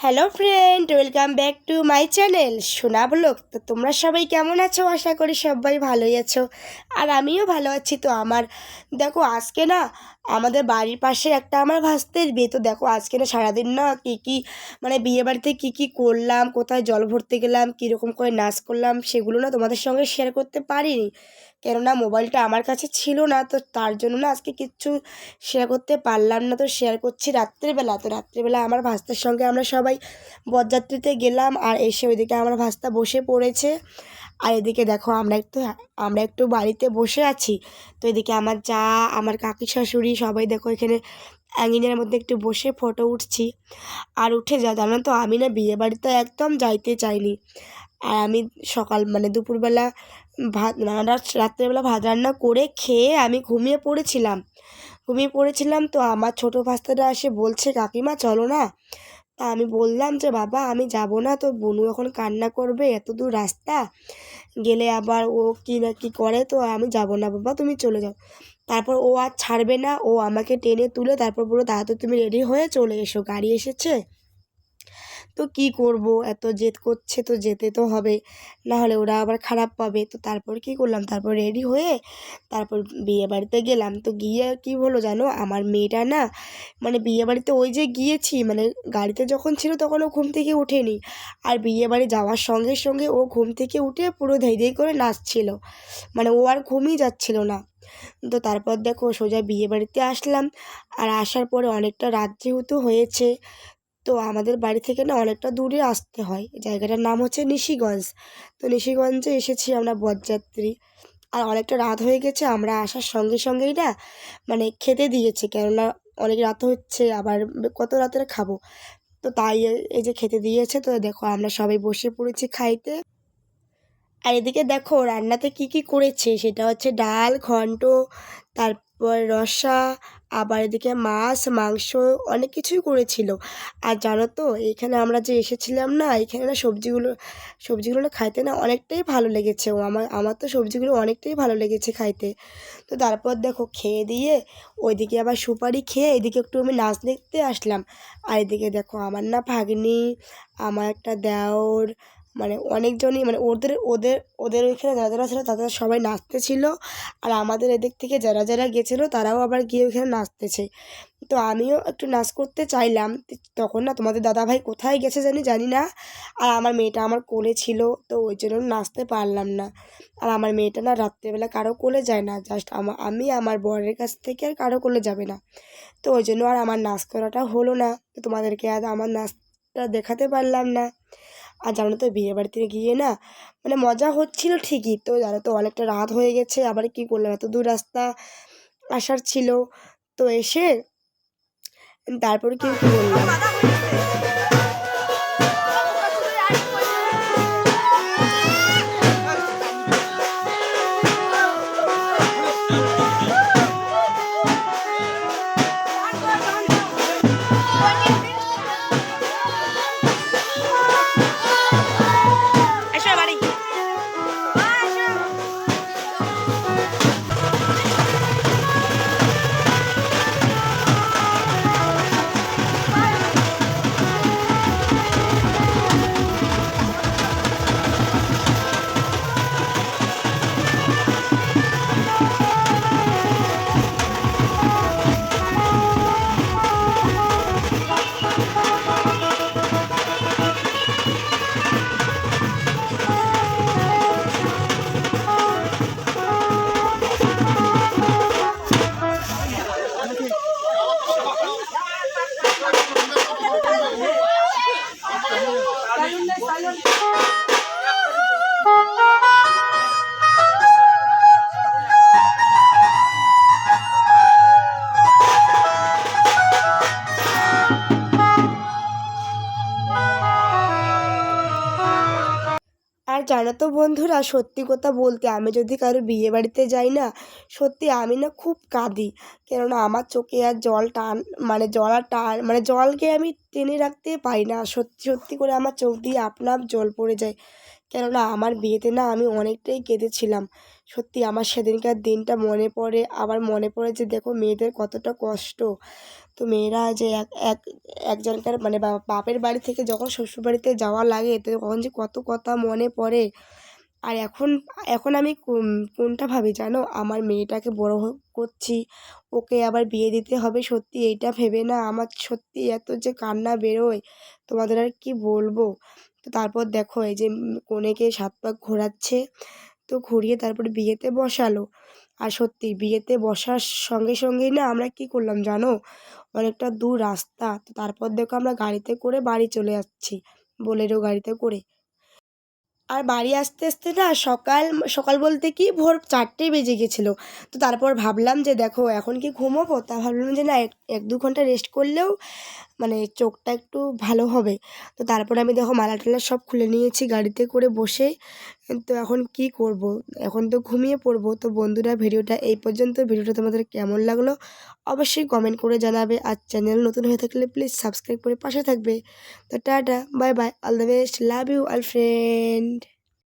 Hello friend, welcome back to my channel সোনা blog. তো তোমরা সবাই কেমন আছো? আশা করি সবাই ভালোই আছো, আর আমিও ভালো আছি। তো দেখো আজকে না আমাদের বাড়ির পাশে একটা আমার ভাস্তের বিয়ে। তো দেখো আজকে না সারাদিন না কী মানে বিয়ে বাড়িতে কী করলাম, কোথায় জল ভরতে গেলাম, কীরকম করে নাচ করলাম, সেগুলো না তোমাদের সঙ্গে শেয়ার করতে পারিনি, কেননা মোবাইলটা আমার কাছে ছিল না। তো তার জন্য না আজকে কিচ্ছু শেয়ার করতে পারলাম না। তো শেয়ার করছি রাত্রেবেলা। তো রাত্রেবেলা আমার ভাস্তার সঙ্গে আমরা সবাই বরযাত্রীতে গেলাম, আর এসে ওইদিকে আমার ভাস্তা বসে পড়েছে, আর এদিকে দেখো আমরা একটু বাড়িতে বসে আছি। তো এদিকে আমার যা, আমার কাকি শাশুড়ি সবাই দেখো এখানে অ্যাঙ্গিনের মধ্যে একটু বসে ফটো উঠছি। আর উঠে জানো তো আমি না বিয়ে বাড়িতে একদম যাইতে চাইনি। আর আমি দুপুরবেলা রাত্রেবেলা ভাত রান্না করে খেয়ে আমি ঘুমিয়ে পড়েছিলাম। তো আমার ছোটো ভাস্তাটা এসে বলছে, কাকিমা চলো না। তা আমি বললাম যে বাবা আমি যাব না, তো বোনু এখন কান্না করবে, এত দূর রাস্তা গেলে আবার ও কী না কী করে, তো আমি যাব না বাবা, তুমি চলে যাও। তারপর ও আর ছাড়বে না, ও আমাকে টেনে তুলে তারপর বললো, তাড়াতাড়ি তুমি রেডি হয়ে চলে এসো, গাড়ি এসেছে। তো কি করব, এত জেদ করছে তো যেতে তো হবে, না হলে ওরা আবার খারাপ পাবে। তো তারপর কি করলাম, তারপর রেডি হয়ে তারপর বিয়ে বাড়িতে গেলাম। তো গিয়ে কি হলো জানো, আমার মেয়েটা না বিয়ে বাড়িতে ওই যে গিয়েছি গাড়িতে যখন ছিল তখন ও ঘুম থেকে ওঠেনি, আর বিয়ে বাড়ি যাওয়ার সঙ্গে সঙ্গে ও ঘুম থেকে উঠে পুরো ধেই ধেই করে নাচছিল, ও আর ঘুমই যাচ্ছিল না। তো তারপর দেখো সোজা বিয়ে বাড়িতে আসলাম, আর আসার পরে অনেকটা রাত যেহেতু হয়েছে, তো আমাদের বাড়ি থেকে না অনেকটা দূরে আসতে হয়। জায়গাটার নাম হচ্ছে নিশিগঞ্জ। তো নিশিগঞ্জে এসেছি আমরা বরযাত্রী, আর অনেকটা রাত হয়ে গেছে। আমরা আসার সঙ্গে সঙ্গেই না খেতে দিয়েছে, কেননা অনেক রাত হচ্ছে, আবার কত রাতের খাবো। তো তাই এই যে খেতে দিয়েছে। তো দেখো আমরা সবাই বসে পড়েছি খাইতে। আর এদিকে দেখো রান্নাতে কি করেছে, সেটা হচ্ছে ডাল ঘন্ট, তারপর রসা, আবার এদিকে মাছ মাংস অনেক কিছুই করেছিল। আর জানো তো এখানে আমরা যে এসেছিলাম না, এখানে না সবজিগুলো না খাইতে না অনেকটাই ভালো লেগেছে। আমার তো সবজিগুলো অনেকটাই ভালো লেগেছে খাইতে। তো তারপর দেখো খেয়ে দিয়ে ওইদিকে আবার সুপারি খেয়ে এদিকে একটু আমি নাচ দেখতে আসলাম। আর এদিকে দেখো আমার না ভাগ্নি, আমার একটা দেওর, অনেকজনই ওদের ওদের ওদের ওইখানে যারা যারা ছিল তারা সবাই নাচতেছিল, আর আমাদের এদিক থেকে যারা যারা গেছিলো তারাও আবার গিয়ে ওইখানে নাচতেছে। তো আমিও একটু নাচ করতে চাইলাম, তখন না তোমাদের দাদাভাই কোথায় গেছে জানি না, আর আমার মেয়েটা আমার কোলে ছিল, তো ওই জন্য নাচতে পারলাম না। আর আমার মেয়েটা না রাত্রেবেলা কারো কোলে যায় না, জাস্ট আমি আমার বরের কাছ থেকে আর কারো কোলে যাবে না। তো ওই জন্য আর আমার নাচ করাটা হলো না, তো তোমাদেরকে আজ আমার নাচটা দেখাতে পারলাম না। আর জানো তো বিয়ে বাড়িতে গিয়ে না মজা হচ্ছিল ঠিকই, তো জানো তো অনেকটা রাত হয়ে গেছে, আবার কি করলাম, এত দূর রাস্তা আসার ছিল। তো এসে তারপরে কি বললাম, আর জানো তো বন্ধুরা, সত্যি কথা বলতে আমি যদি কারো বিয়ে বাড়িতে যাই না, সত্যি আমি না খুব কাঁদি, কেননা আমার চোখে আর জল টান জল আর টান জলকে আমি টেনে রাখতে পারি না। সত্যি সত্যি করে আমার চোখ দিয়ে আপনা আপ জল পড়ে যায়, কেননা আমার বিয়েতে না আমি অনেকটাই কেঁদেছিলাম। সত্যি আমার সেদিনকার দিনটা মনে পড়ে, আবার মনে পড়ে যে দেখো মেয়েদের কতটা কষ্ট। তো মেয়েরা যে একজনকার মানে বাপের বাড়ি থেকে যখন শ্বশুরবাড়িতে যাওয়া লাগে তো তখন যে কত কথা মনে পড়ে। আর এখন আমি কোনটা ভাবি জানো, আমার মেয়েটাকে বড় করছি, ওকে আবার বিয়ে দিতে হবে, সত্যি এইটা ভেবে না আমার সত্যি এত যে কান্না বেরোয় তোমাদের আর কি বলবো। তো তারপর দেখো এই যে কনেকে 7 পাক ঘোরাচ্ছে, তো ঘুরিয়ে তারপরে বিয়েতে বসালো। আর সত্যি বিয়েতে বসার সঙ্গে সঙ্গেই না আমরা কি করলাম জানো, অনেকটা দূর রাস্তা, তো তারপর দেখো আমরা গাড়িতে করে বাড়ি চলে যাচ্ছি, বোলেরো গাড়িতে করে। আর বাড়ি আসতে আসতে না সকাল সকাল বলতে কি ভোর 4টে বেজে গেছিলো। তো তারপর ভাবলাম যে দেখো এখন কি ঘুমোবো, তা ভাবলাম যে না 1-2 ঘন্টা রেস্ট করলেও মানে চোখটা একটু ভালো হবে। তো তারপরে আমি দেখো মালা টালা সব খুলে নিয়েছি গাড়িতে করে বসে। তো এখন কি করব, এখন তো ঘুমিয়ে পড়বো। তো বন্ধুরা ভিডিওটা এই পর্যন্ত। ভিডিওটা তোমাদের কেমন লাগলো অবশ্যই কমেন্ট করে জানাবে। আর চ্যানেল নতুন হয়ে থাকলে প্লিজ সাবস্ক্রাইব করে পাশে থাকবে। তো tata, bye bye, all the best, love you all friend.